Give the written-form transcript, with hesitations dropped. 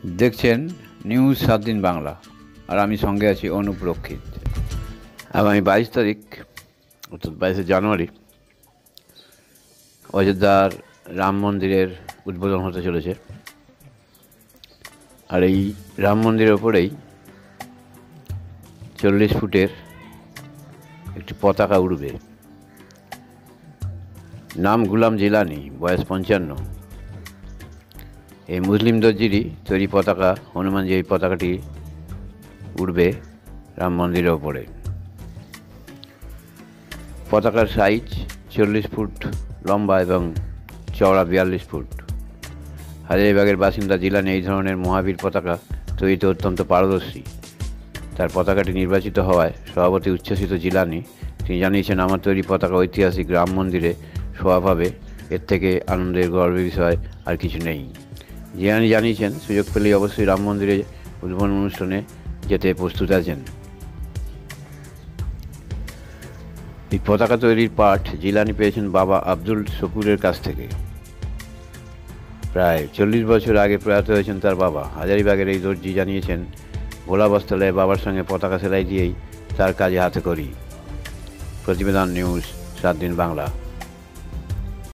দেখছেন নিউজ 7 দিন বাংলা, আর আমি সঙ্গে আছি অনুপ রক্ষিত। আগামী 22 তারিখ অর্থাৎ 22শে জানুয়ারি অযোধ্যার রাম মন্দিরের উদ্বোধন হতে চলেছে। আর এই রাম মন্দিরের ওপরেই 40 ফুটের একটি পতাকা উড়বে। নাম গুলাম জিলানি, বয়স 55। এই মুসলিম দর্জিরই তৈরি পতাকা, হনুমান যে এই পতাকাটি উড়বে রাম মন্দিরের ওপরে। পতাকার সাইজ 40 ফুট লম্বা এবং চওড়া 42 ফুট। হাজারীবাগের বাসিন্দা জিলানি এই ধরনের মহাবীর পতাকা তৈরিতে অত্যন্ত পারদর্শী। তার পতাকাটি নির্বাচিত হওয়ায় সভাপতি উচ্ছ্বসিত জিলানি। তিনি জানিয়েছেন, আমার তৈরি পতাকা ঐতিহাসিক রাম মন্দিরে শোভা পাবে, এর থেকে আনন্দের গর্বের বিষয় আর কিছু নেই। জিলানি জানিয়েছেন, সুযোগ পেলেই অবশ্যই রাম মন্দিরে উদ্বোধন অনুষ্ঠানে যেতে প্রস্তুত আছেন। এই পতাকা তৈরির পাঠ জিলানি পেয়েছেন বাবা আব্দুল শকুরের কাছ থেকে। প্রায় 40 বছর আগে প্রয়াত হয়েছেন তার বাবা। হাজারীবাগের এই দর্জি জানিয়েছেন, ভোলা বস্তালয়ে বাবার সঙ্গে পতাকা সেলাই দিয়েই তার কাজে হাতে করি। প্রতিবেদন নিউজ 7 দিন বাংলা।